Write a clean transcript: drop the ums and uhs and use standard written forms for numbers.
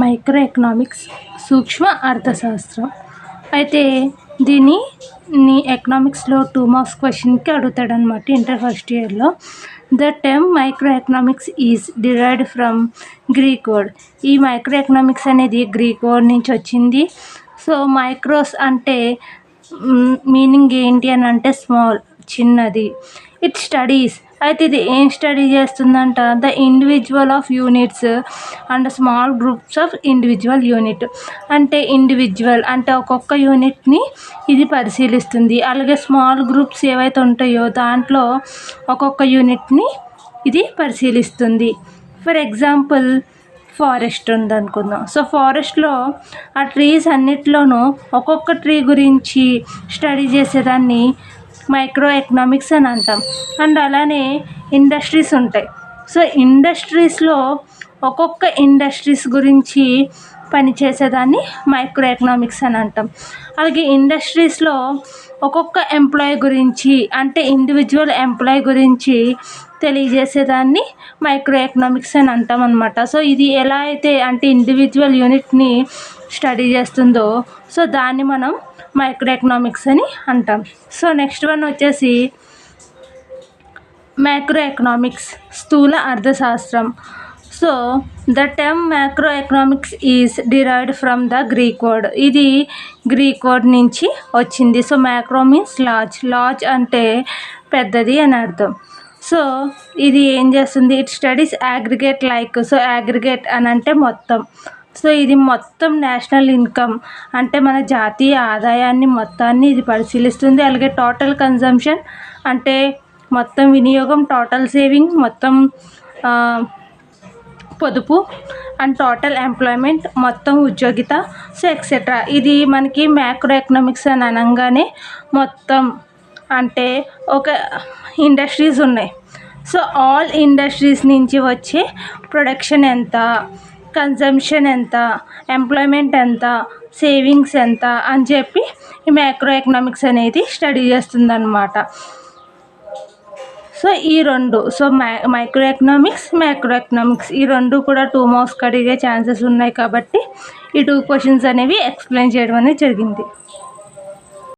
Micro economics సూక్ష్మ అర్థశాస్త్రం. అయితే దీన్ని ఎకనామిక్స్లో 2 మార్క్స్ క్వశ్చన్కి అడుగుతాడనమాట ఇంటర్ ఫస్ట్ ఇయర్లో. The term micro economics is derived from Greek word. ఈ మైక్రో ఎకనామిక్స్ అనేది గ్రీక్ వర్డ్ నుంచి వచ్చింది. సో మైక్రోస్ అంటే మీనింగ్ ఏంటి అని అంటే స్మాల్, చిన్నది. ఇట్ స్టడీస్, అయితే ఇది ఏం స్టడీ చేస్తుందంట, the individual of units and small groups of individual unit. అంటే ఇండివిజువల్ అంటే ఒక్కొక్క యూనిట్ని ఇది పరిశీలిస్తుంది. అలాగే స్మాల్ గ్రూప్స్ ఏవైతే ఉంటాయో దాంట్లో ఒక్కొక్క యూనిట్ని ఇది పరిశీలిస్తుంది. ఫర్ ఎగ్జాంపుల్ ఫారెస్ట్ ఉందనుకుందాం. సో ఫారెస్ట్లో ఆ ట్రీస్ అన్నిట్లోనూ ఒక్కొక్క ట్రీ గురించి స్టడీ చేసేదాన్ని మైక్రో ఎకనామిక్స్ అని అంటాం. అండ్ అలానే ఇండస్ట్రీస్ ఉంటాయి. సో ఇండస్ట్రీస్లో ఒక్కొక్క ఇండస్ట్రీస్ గురించి పనిచేసేదాన్ని మైక్రో ఎకనామిక్స్ అని అంటాం. అలాగే ఇండస్ట్రీస్లో ఒక్కొక్క ఎంప్లాయీ గురించి అంటే ఇండివిజువల్ ఎంప్లాయీ గురించి తెలియజేసేదాన్ని మైక్రో ఎకనామిక్స్ అని అంటాం అనమాట. సో ఇది ఎలా అయితే అంటే ఇండివిజువల్ యూనిట్ని స్టడీ చేస్తుందో సో దాన్ని మనం మైక్రో ఎకనామిక్స్ అని అంటాం. సో నెక్స్ట్ వన్ వచ్చేసి మ్యాక్రో ఎకనామిక్స్ స్థూల అర్థశాస్త్రం. So the term macro economics is derived from the Greek word. ఇది గ్రీక్ వర్డ్ నుంచి వచ్చింది. So macro means large, large అంటే పెద్దది అని అర్థం. సో ఇది ఏం చేస్తుంది, it studies aggregate like. So aggregate అని అంటే మొత్తం. సో ఇది మొత్తం నేషనల్ ఇన్కమ్ అంటే మన జాతీయ ఆదాయాన్ని మొత్తాన్ని ఇది పరిశీలిస్తుంది. అలాగే టోటల్ కన్జంప్షన్ అంటే మొత్తం వినియోగం, టోటల్ సేవింగ్ మొత్తం పొదుపు, అండ్ టోటల్ ఎంప్లాయ్మెంట్ మొత్తం ఉద్యోగిత, సో ఎక్సెట్రా. ఇది మనకి మ్యాక్రో ఎకనామిక్స్ అని అనగానే మొత్తం అంటే ఒక ఇండస్ట్రీస్ ఉన్నాయి. సో ఆల్ ఇండస్ట్రీస్ నుంచి వచ్చే ప్రొడక్షన్ ఎంత, కన్జంప్షన్ ఎంత, ఎంప్లాయ్మెంట్ ఎంత, సేవింగ్స్ ఎంత అని చెప్పి ఈ మ్యాక్రో ఎకనామిక్స్ అనేది స్టడీ చేస్తుందన్నమాట. సో ఈ రెండు so micro economics, macro economics ఈ రెండు కూడా 2 మార్క్స్కి అడిగే ఛాన్సెస్ ఉన్నాయి కాబట్టి ఈ 2 క్వశ్చన్స్ అనేవి ఎక్స్ప్లెయిన్ చేయడం అనేది జరిగింది.